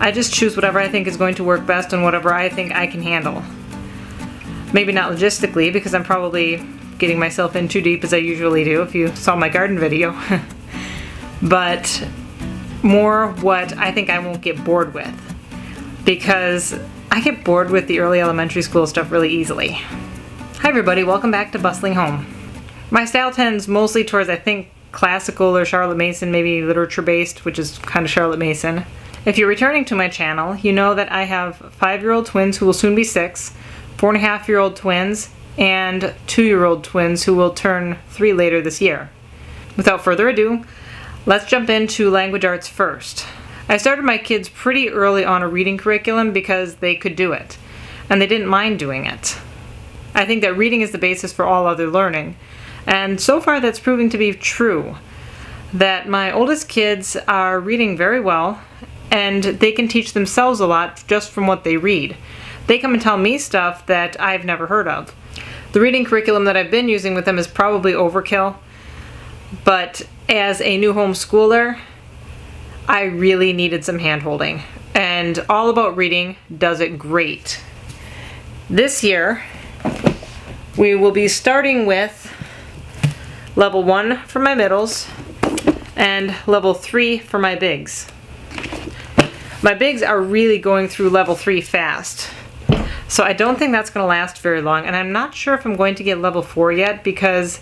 I just choose whatever I think is going to work best and whatever I think I can handle. Maybe not logistically, because I'm probably getting myself in too deep as I usually do if you saw my garden video. But more what I think I won't get bored with, because I get bored with the early elementary school stuff really easily. Hi everybody, welcome back to Bustling Home. My style tends mostly towards, I think, classical or Charlotte Mason, maybe literature based, which is kind of Charlotte Mason. If you're returning to my channel, you know that I have 5-year-old twins who will soon be 6, 4.5-year-old twins, and 2-year-old twins who will turn 3 later this year. Without further ado, let's jump into language arts first. I started my kids pretty early on a reading curriculum because they could do it, and they didn't mind doing it. I think that reading is the basis for all other learning, and so far that's proving to be true. That my oldest kids are reading very well, and they can teach themselves a lot just from what they read. They come and tell me stuff that I've never heard of. The reading curriculum that I've been using with them is probably overkill, but as a new homeschooler, I really needed some hand-holding, and All About Reading does it great. This year, we will be starting with level 1 for my middles and level 3 for my bigs. My bigs are really going through level 3 fast. So I don't think that's going to last very long, and I'm not sure if I'm going to get level 4 yet because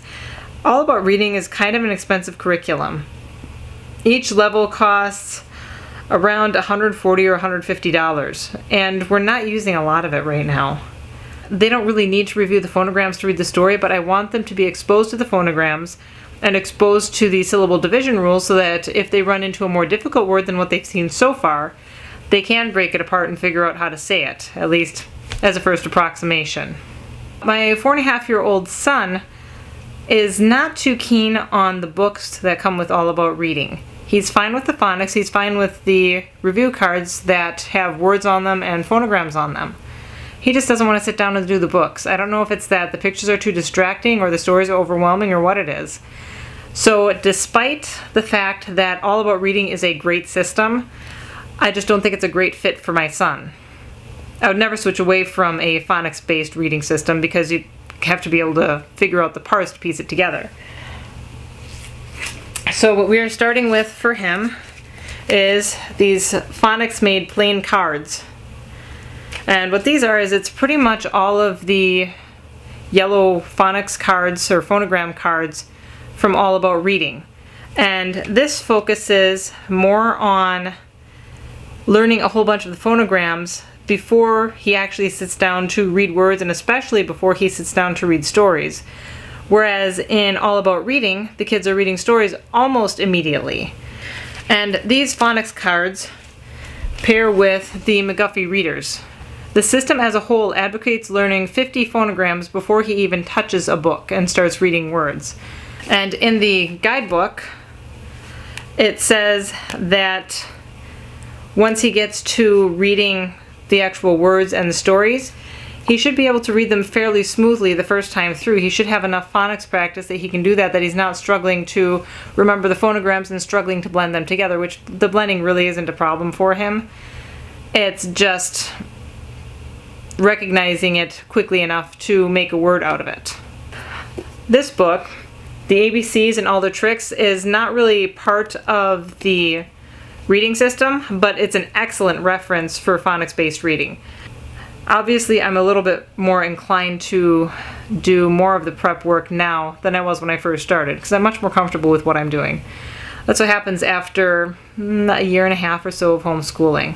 All About Reading is kind of an expensive curriculum. Each level costs around $140 or $150, and we're not using a lot of it right now. They don't really need to review the phonograms to read the story, but I want them to be exposed to the phonograms and exposed to the syllable division rules so that if they run into a more difficult word than what they've seen so far, they can break it apart and figure out how to say it, at least as a first approximation. My 4.5-year-old son is not too keen on the books that come with All About Reading. He's fine with the phonics, he's fine with the review cards that have words on them and phonograms on them. He just doesn't want to sit down and do the books. I don't know if it's that the pictures are too distracting or the stories are overwhelming or what it is. So despite the fact that All About Reading is a great system, I just don't think it's a great fit for my son. I would never switch away from a phonics-based reading system because you have to be able to figure out the parts to piece it together. So what we are starting with for him is these phonics-made plain cards. And what these are is it's pretty much all of the yellow phonics cards or phonogram cards from All About Reading. And this focuses more on learning a whole bunch of the phonograms before he actually sits down to read words, and especially before he sits down to read stories. Whereas in All About Reading, the kids are reading stories almost immediately. And these phonics cards pair with the McGuffey readers. The system as a whole advocates learning 50 phonograms before he even touches a book and starts reading words. And in the guidebook, it says that once he gets to reading the actual words and the stories, he should be able to read them fairly smoothly the first time through. He should have enough phonics practice that he can do that he's not struggling to remember the phonograms and struggling to blend them together, which the blending really isn't a problem for him. It's just recognizing it quickly enough to make a word out of it. This book, the ABCs and all the tricks, is not really part of the reading system, but it's an excellent reference for phonics-based reading. Obviously, I'm a little bit more inclined to do more of the prep work now than I was when I first started, because I'm much more comfortable with what I'm doing. That's what happens after a year and a half or so of homeschooling.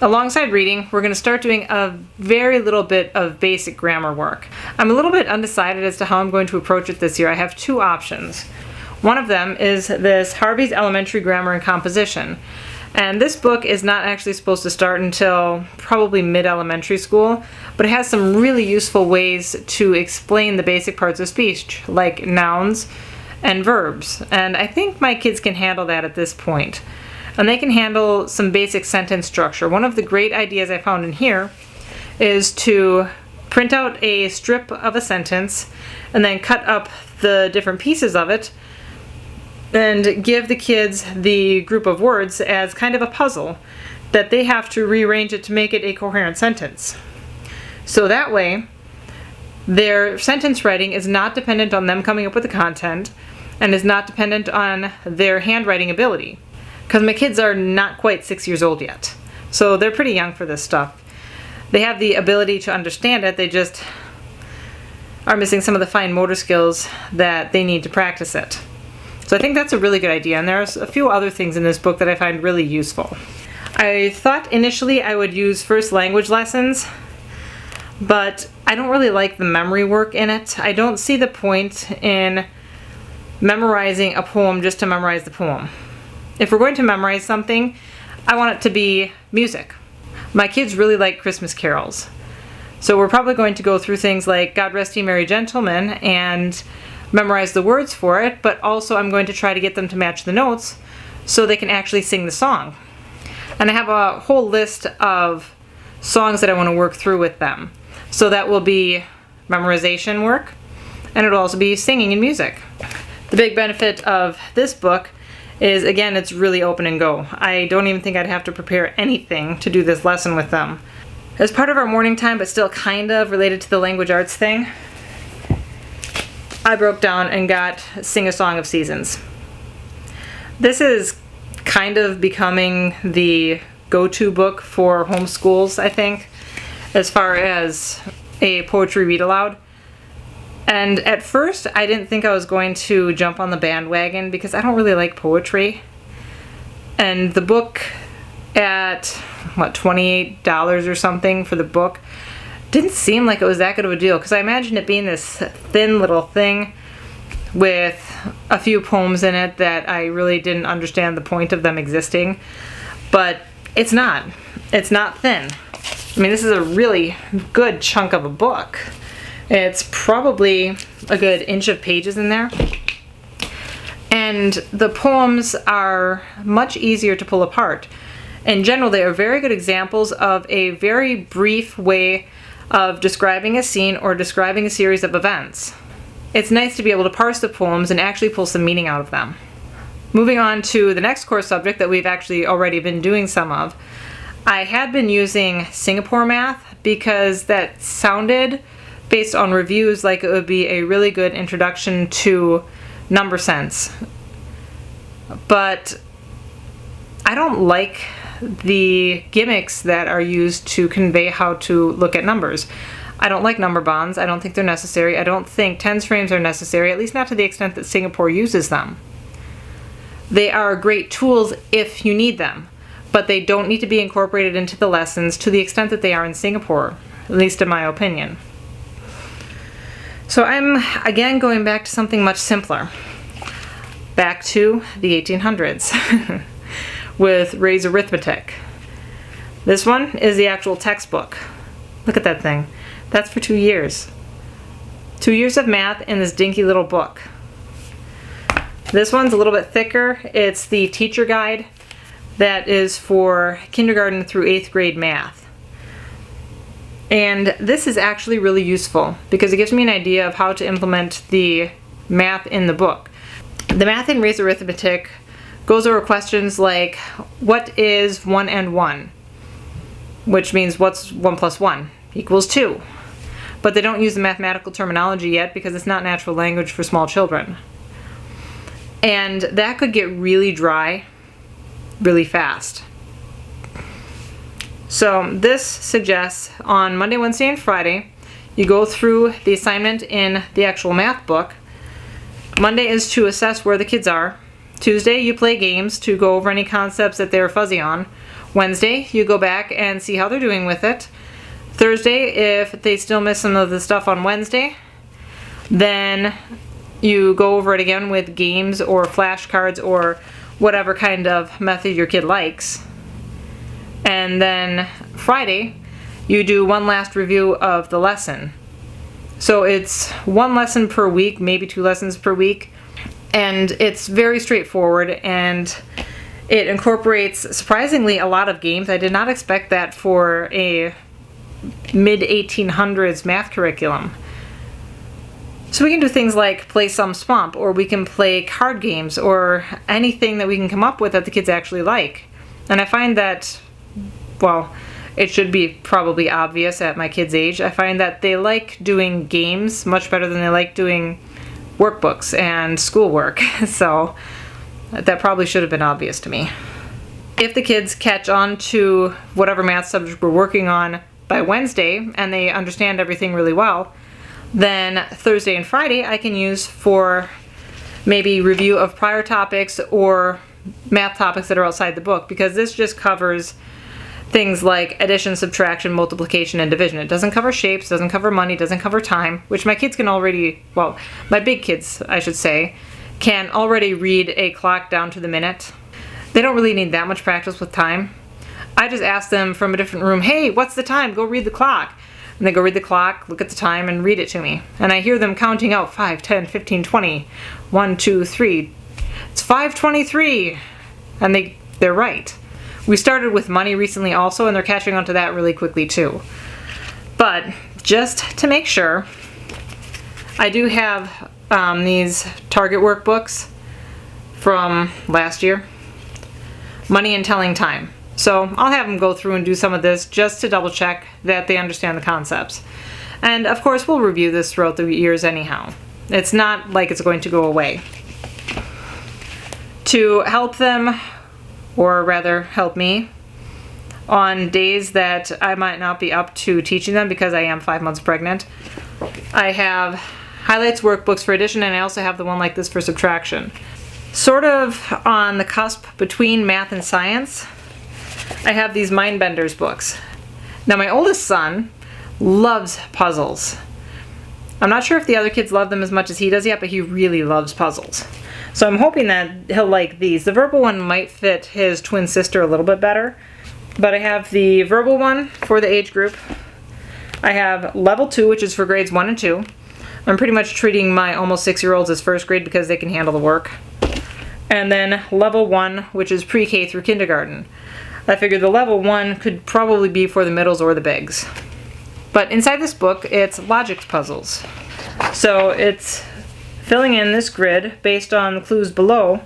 Alongside reading, we're going to start doing a very little bit of basic grammar work. I'm a little bit undecided as to how I'm going to approach it this year. I have 2 options. One of them is this Harvey's Elementary Grammar and Composition. And this book is not actually supposed to start until probably mid-elementary school, but it has some really useful ways to explain the basic parts of speech, like nouns and verbs. And I think my kids can handle that at this point. And they can handle some basic sentence structure. One of the great ideas I found in here is to print out a strip of a sentence and then cut up the different pieces of it and give the kids the group of words as kind of a puzzle that they have to rearrange it to make it a coherent sentence. So that way, their sentence writing is not dependent on them coming up with the content and is not dependent on their handwriting ability. Because my kids are not quite 6 years old yet. So they're pretty young for this stuff. They have the ability to understand it, they just are missing some of the fine motor skills that they need to practice it. So I think that's a really good idea, and there's a few other things in this book that I find really useful. I thought initially I would use first language lessons, but I don't really like the memory work in it. I don't see the point in memorizing a poem just to memorize the poem. If we're going to memorize something, I want it to be music. My kids really like Christmas carols. So we're probably going to go through things like God Rest Ye Merry Gentlemen and memorize the words for it, but also I'm going to try to get them to match the notes so they can actually sing the song. And I have a whole list of songs that I want to work through with them. So that will be memorization work, and it'll also be singing and music. The big benefit of this book is, again, it's really open and go. I don't even think I'd have to prepare anything to do this lesson with them. As part of our morning time, but still kind of related to the language arts thing, I broke down and got Sing a Song of Seasons. This is kind of becoming the go-to book for homeschools, I think, as far as a poetry read aloud. And at first, I didn't think I was going to jump on the bandwagon because I don't really like poetry. And the book at, what, $28 or something for the book didn't seem like it was that good of a deal, because I imagined it being this thin little thing with a few poems in it that I really didn't understand the point of them existing. But it's not. It's not thin. I mean, this is a really good chunk of a book. It's probably a good inch of pages in there. And the poems are much easier to pull apart. In general, they are very good examples of a very brief way of describing a scene or describing a series of events. It's nice to be able to parse the poems and actually pull some meaning out of them. Moving on to the next core subject that we've actually already been doing some of, I had been using Singapore math because that sounded, based on reviews, like it would be a really good introduction to number sense. But I don't like the gimmicks that are used to convey how to look at numbers. I don't like number bonds. I don't think they're necessary. I don't think tens frames are necessary, at least not to the extent that Singapore uses them. They are great tools if you need them, but they don't need to be incorporated into the lessons to the extent that they are in Singapore, at least in my opinion. So I'm again going back to something much simpler. Back to the 1800s with Ray's Arithmetic. This one is the actual textbook. Look at that thing. That's for 2 years. 2 years of math in this dinky little book. This one's a little bit thicker. It's the teacher guide that is for kindergarten through 8th grade math. And this is actually really useful because it gives me an idea of how to implement the math in the book. The math in Ray's Arithmetic goes over questions like, what is 1 and 1? Which means what's 1 plus 1? Equals 2. But they don't use the mathematical terminology yet because it's not natural language for small children. And that could get really dry really fast. So this suggests on Monday, Wednesday, and Friday, you go through the assignment in the actual math book. Monday is to assess where the kids are. Tuesday, you play games to go over any concepts that they're fuzzy on. Wednesday, you go back and see how they're doing with it. Thursday, if they still miss some of the stuff on Wednesday, then you go over it again with games or flashcards or whatever kind of method your kid likes. And then Friday, you do one last review of the lesson. So it's one lesson per week, maybe 2 lessons per week. And it's very straightforward, and it incorporates surprisingly a lot of games. I did not expect that for a mid-1800s math curriculum. So we can do things like play some Swamp, or we can play card games, or anything that we can come up with that the kids actually like. And I find that well, it should be probably obvious at my kids' age. I find that they like doing games much better than they like doing workbooks and schoolwork. So that probably should have been obvious to me. If the kids catch on to whatever math subject we're working on by Wednesday and they understand everything really well, then Thursday and Friday I can use for maybe review of prior topics or math topics that are outside the book, because this just covers things like addition, subtraction, multiplication, and division. It doesn't cover shapes, doesn't cover money, doesn't cover time, which my kids can already, well, my big kids, I should say, can already read a clock down to the minute. They don't really need that much practice with time. I just ask them from a different room, hey, what's the time? Go read the clock. And they go read the clock, look at the time, and read it to me. And I hear them counting out 5, 10, 15, 20, 1, 2, 3. It's 5:23. And they're right. We started with money recently also, and they're catching on to that really quickly too. But just to make sure, I do have these Target workbooks from last year, Money and Telling Time. So I'll have them go through and do some of this just to double check that they understand the concepts. And of course we'll review this throughout the years anyhow. It's not like it's going to go away. To help them, or rather help me, on days that I might not be up to teaching them because I am 5 months pregnant, I have highlights workbooks for addition, and I also have the one like this for subtraction. Sort of on the cusp between math and science, I have these Mindbenders books. Now my oldest son loves puzzles. I'm not sure if the other kids love them as much as he does yet, but he really loves puzzles. So I'm hoping that he'll like these. The verbal one might fit his twin sister a little bit better, but I have the verbal one for the age group. I have level 2, which is for grades 1 and 2. I'm pretty much treating my almost 6-year-olds as first grade because they can handle the work. And then level 1, which is pre-K through kindergarten. I figured the level 1 could probably be for the middles or the bigs. But inside this book, it's logic puzzles. So it's filling in this grid based on the clues below,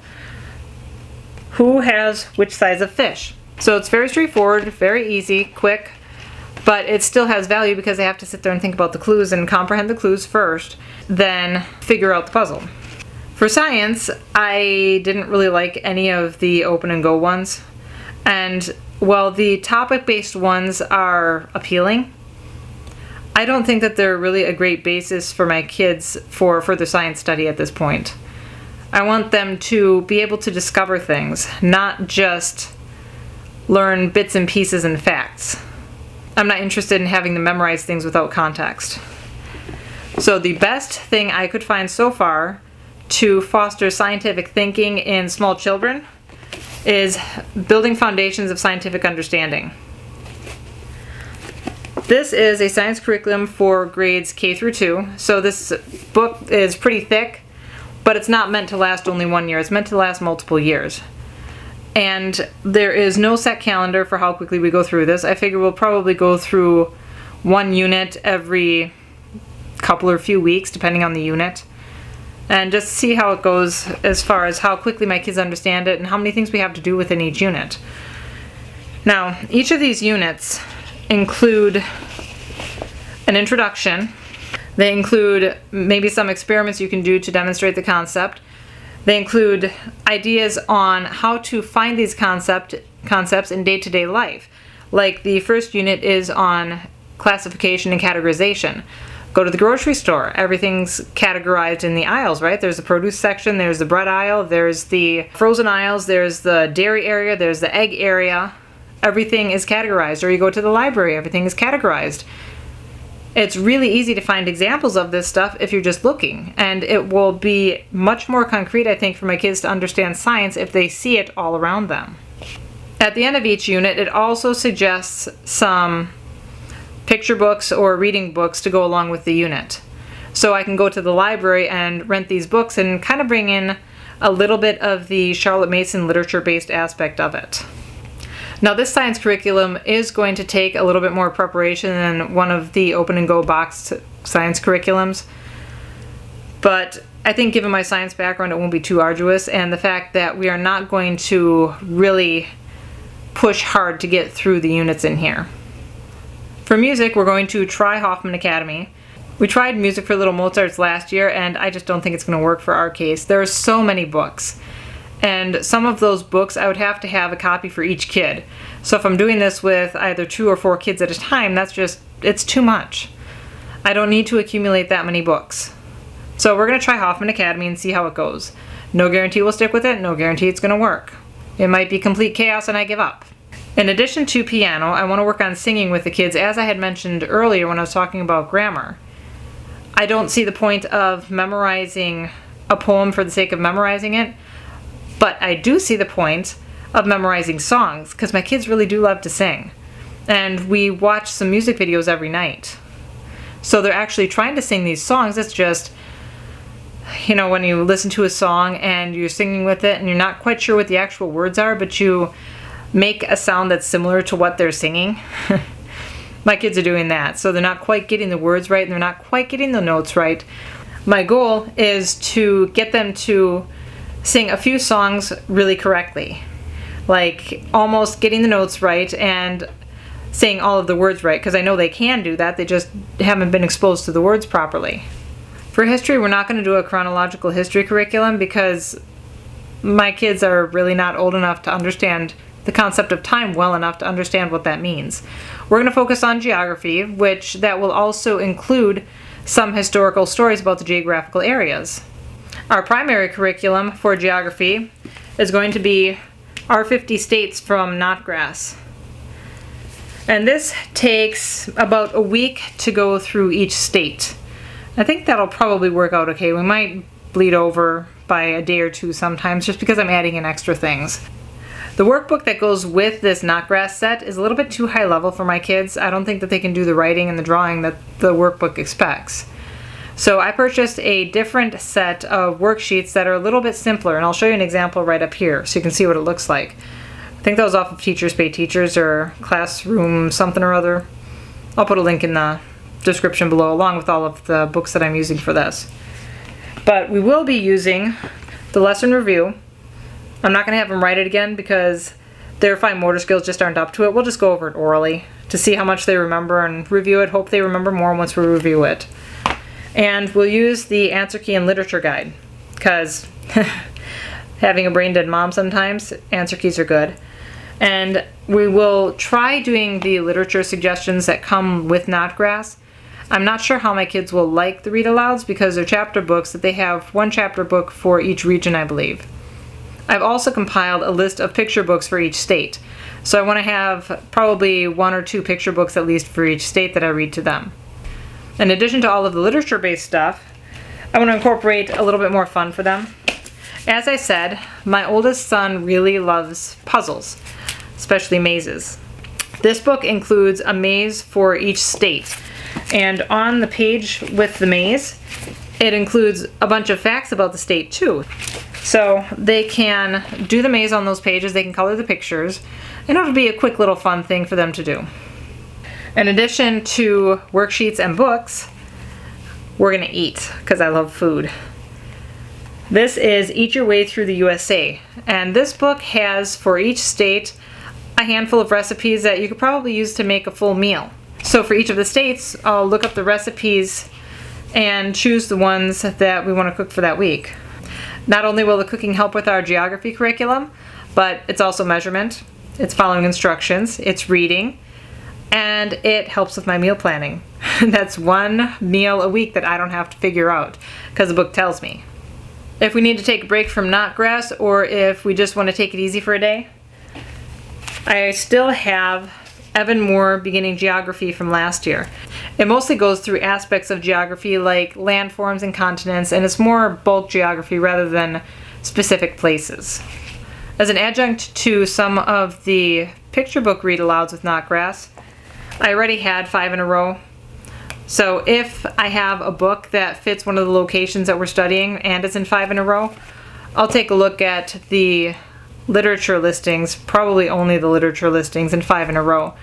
who has which size of fish. So it's very straightforward, very easy, quick, but it still has value because they have to sit there and think about the clues and comprehend the clues first, then figure out the puzzle. For science, I didn't really like any of the open and go ones. And while the topic-based ones are appealing, I don't think that they're really a great basis for my kids for further science study at this point. I want them to be able to discover things, not just learn bits and pieces and facts. I'm not interested in having them memorize things without context. So the best thing I could find so far to foster scientific thinking in small children is Building Foundations of Scientific Understanding. This is a science curriculum for grades K through 2. So this book is pretty thick, but it's not meant to last only 1 year. It's meant to last multiple years. And there is no set calendar for how quickly we go through this. I figure we'll probably go through 1 unit every couple or few weeks, depending on the unit. And just see how it goes as far as how quickly my kids understand it and how many things we have to do within each unit. Now, each of these units include an introduction. They include maybe some experiments you can do to demonstrate the concept. They include ideas on how to find these concepts in day-to-day life. Like the first unit is on classification and categorization. Go to the grocery store. Everything's categorized in the aisles, right? There's the produce section, there's the bread aisle, there's the frozen aisles, there's the dairy area, there's the egg area. Everything is categorized. Or you go to the library, everything is categorized. It's really easy to find examples of this stuff if you're just looking, and it will be much more concrete, I think, for my kids to understand science if they see it all around them. At the end of each unit, it also suggests some picture books or reading books to go along with the unit. So I can go to the library and rent these books and kind of bring in a little bit of the Charlotte Mason literature-based aspect of it. Now this science curriculum is going to take a little bit more preparation than one of the open and go boxed science curriculums, but I think given my science background it won't be too arduous, and the fact that we are not going to really push hard to get through the units in here. For music, we're going to try Hoffman Academy. We tried Music for Little Mozarts last year, and I just don't think it's going to work for our case. There are so many books, and some of those books I would have to have a copy for each kid. So if I'm doing this with either 2 or 4 kids at a time, it's too much. I don't need to accumulate that many books. So we're going to try Hoffman Academy and see how it goes. No guarantee we'll stick with it, no guarantee it's going to work. It might be complete chaos and I give up. In addition to piano, I want to work on singing with the kids, as I had mentioned earlier when I was talking about grammar. I don't see the point of memorizing a poem for the sake of memorizing it, but I do see the point of memorizing songs, because my kids really do love to sing. And we watch some music videos every night. So they're actually trying to sing these songs. It's just, you know, when you listen to a song and you're singing with it and you're not quite sure what the actual words are, but you make a sound that's similar to what they're singing. My kids are doing that. So they're not quite getting the words right and they're not quite getting the notes right. My goal is to get them to sing a few songs really correctly. Like almost getting the notes right and saying all of the words right, because I know they can do that, they just haven't been exposed to the words properly. For history, we're not going to do a chronological history curriculum because my kids are really not old enough to understand the concept of time well enough to understand what that means. We're going to focus on geography, which that will also include some historical stories about the geographical areas. Our primary curriculum for geography is going to be our 50 states from Knotgrass. And this takes about a week to go through each state. I think that'll probably work out okay. We might bleed over by a day or two sometimes just because I'm adding in extra things. The workbook that goes with this Knotgrass set is a little bit too high level for my kids. I don't think that they can do the writing and the drawing that the workbook expects. So I purchased a different set of worksheets that are a little bit simpler, and I'll show you an example right up here so you can see what it looks like. I think that was off of Teachers Pay Teachers or Classroom something or other. I'll put a link in the description below along with all of the books that I'm using for this. But we will be using the lesson review. I'm not going to have them write it again because their fine motor skills just aren't up to it. We'll just go over it orally to see how much they remember and review it. Hope they remember more once we review it. And we'll use the answer key and literature guide because having a brain dead mom sometimes, answer keys are good. And we will try doing the literature suggestions that come with Knotgrass. I'm not sure how my kids will like the read alouds because they're chapter books that they have one chapter book for each region, I believe. I've also compiled a list of picture books for each state. So I want to have probably 1 or 2 picture books at least for each state that I read to them. In addition to all of the literature-based stuff, I want to incorporate a little bit more fun for them. As I said, my oldest son really loves puzzles, especially mazes. This book includes a maze for each state. And on the page with the maze, it includes a bunch of facts about the state too. So they can do the maze on those pages, they can color the pictures, and it'll be a quick little fun thing for them to do. In addition to worksheets and books, we're gonna eat, because I love food. This is Eat Your Way Through the USA, and this book has, for each state, a handful of recipes that you could probably use to make a full meal. So for each of the states, I'll look up the recipes and choose the ones that we want to cook for that week. Not only will the cooking help with our geography curriculum, but it's also measurement, it's following instructions, it's reading, and it helps with my meal planning. That's one meal a week that I don't have to figure out because the book tells me. If we need to take a break from Knotgrass or if we just want to take it easy for a day, I still have Evan Moore Beginning Geography from last year. It mostly goes through aspects of geography like landforms and continents, and it's more bulk geography rather than specific places. As an adjunct to some of the picture book read alouds with Knotgrass, I already had 5 in a row. So if I have a book that fits one of the locations that we're studying and is in 5 in a row, I'll take a look at the literature listings, probably only the literature listings, in 5 in a row,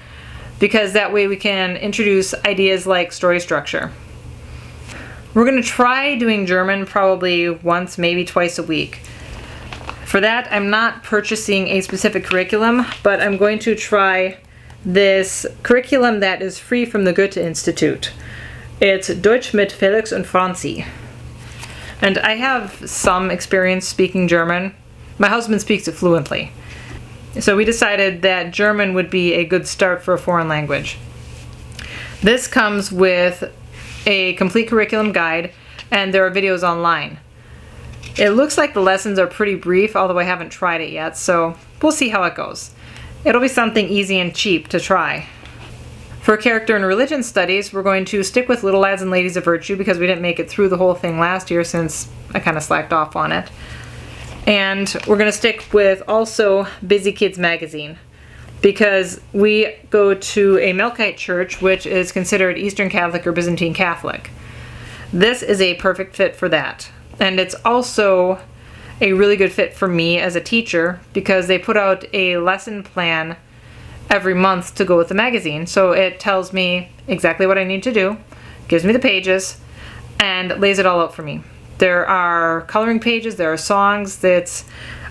because that way we can introduce ideas like story structure. We're going to try doing German probably once, maybe twice a week. For that, I'm not purchasing a specific curriculum, but I'm going to try this curriculum that is free from the Goethe Institute. It's Deutsch mit Felix und Franzi. And I have some experience speaking German. My husband speaks it fluently. So we decided that German would be a good start for a foreign language. This comes with a complete curriculum guide, and there are videos online. It looks like the lessons are pretty brief, although I haven't tried it yet, so we'll see how it goes. It'll be something easy and cheap to try. For character and religion studies, we're going to stick with Little Lads and Ladies of Virtue because we didn't make it through the whole thing last year since I kind of slacked off on it. And we're going to stick with also Busy Kids Magazine because we go to a Melkite church which is considered Eastern Catholic or Byzantine Catholic. This is a perfect fit for that. And it's also a really good fit for me as a teacher because they put out a lesson plan every month to go with the magazine. So it tells me exactly what I need to do, gives me the pages, and lays it all out for me. There are coloring pages, there are songs, it's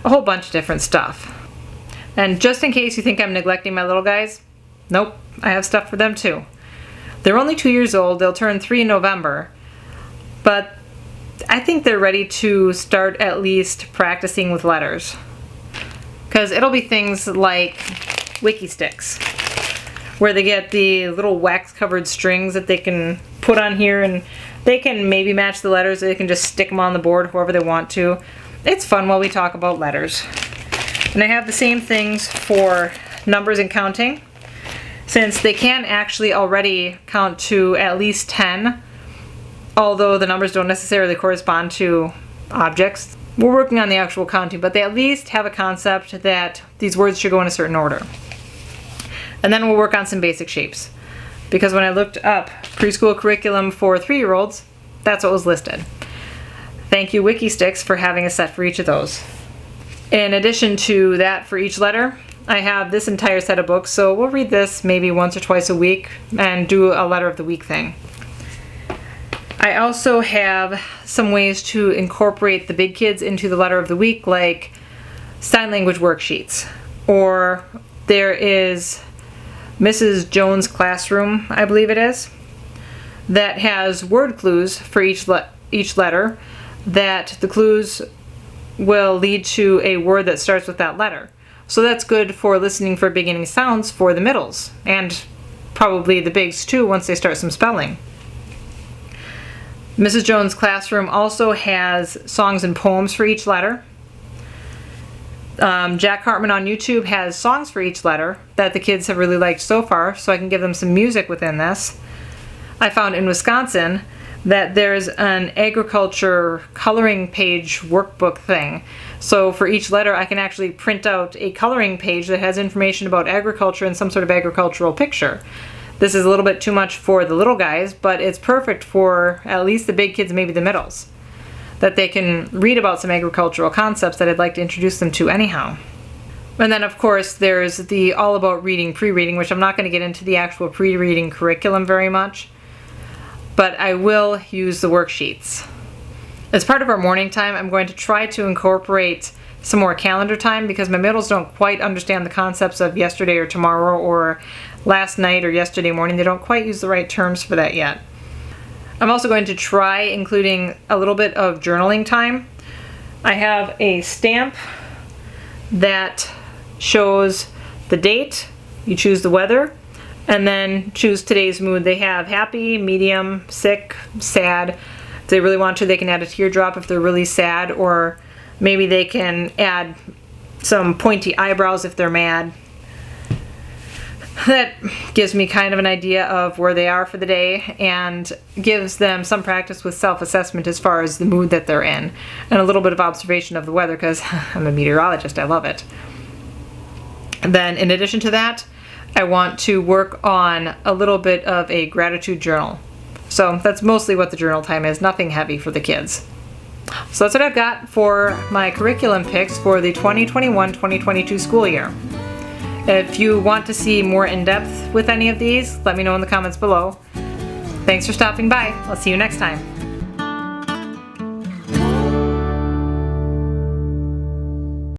a whole bunch of different stuff. And just in case you think I'm neglecting my little guys, nope, I have stuff for them too. They're only 2 years old, they'll turn 3 in November, but I think they're ready to start at least practicing with letters. Because it'll be things like Wiki Stix, where they get the little wax-covered strings that they can put on here, and they can maybe match the letters, or they can just stick them on the board however they want to. It's fun while we talk about letters. And I have the same things for numbers and counting, since they can actually already count to at least 10, although the numbers don't necessarily correspond to objects. We're working on the actual counting, but they at least have a concept that these words should go in a certain order. And then we'll work on some basic shapes. Because when I looked up preschool curriculum for 3-year-olds, that's what was listed. Thank you Wiki Stix for having a set for each of those. In addition to that, for each letter, I have this entire set of books, so we'll read this maybe once or twice a week and do a letter of the week thing. I also have some ways to incorporate the big kids into the letter of the week, like sign language worksheets. Or there is Mrs. Jones' Classroom, I believe it is, that has word clues for each letter, that the clues will lead to a word that starts with that letter. So that's good for listening for beginning sounds for the middles, and probably the bigs too once they start some spelling. Mrs. Jones' Classroom also has songs and poems for each letter. Jack Hartman on YouTube has songs for each letter that the kids have really liked so far, so I can give them some music within this. I found in Wisconsin that there's an agriculture coloring page workbook thing. So for each letter I can actually print out a coloring page that has information about agriculture and some sort of agricultural picture. This is a little bit too much for the little guys, but it's perfect for at least the big kids, maybe the middles, that they can read about some agricultural concepts that I'd like to introduce them to anyhow. And then of course there's the all about reading pre-reading, which I'm not going to get into the actual pre-reading curriculum very much, but I will use the worksheets. As part of our morning time, I'm going to try to incorporate some more calendar time because my middles don't quite understand the concepts of yesterday or tomorrow or last night or yesterday morning. They don't quite use the right terms for that yet. I'm also going to try including a little bit of journaling time. I have a stamp that shows the date, you choose the weather, and then choose today's mood. They have happy, medium, sick, sad. If they really want to, they can add a teardrop if they're really sad, or maybe they can add some pointy eyebrows if they're mad. That gives me kind of an idea of where they are for the day and gives them some practice with self-assessment as far as the mood that they're in, and a little bit of observation of the weather because I'm a meteorologist, I love it. And then in addition to that, I want to work on a little bit of a gratitude journal. So that's mostly what the journal time is, nothing heavy for the kids. So that's what I've got for my curriculum picks for the 2021-2022 school year. If you want to see more in depth with any of these, let me know in the comments below. Thanks for stopping by. I'll see you next time.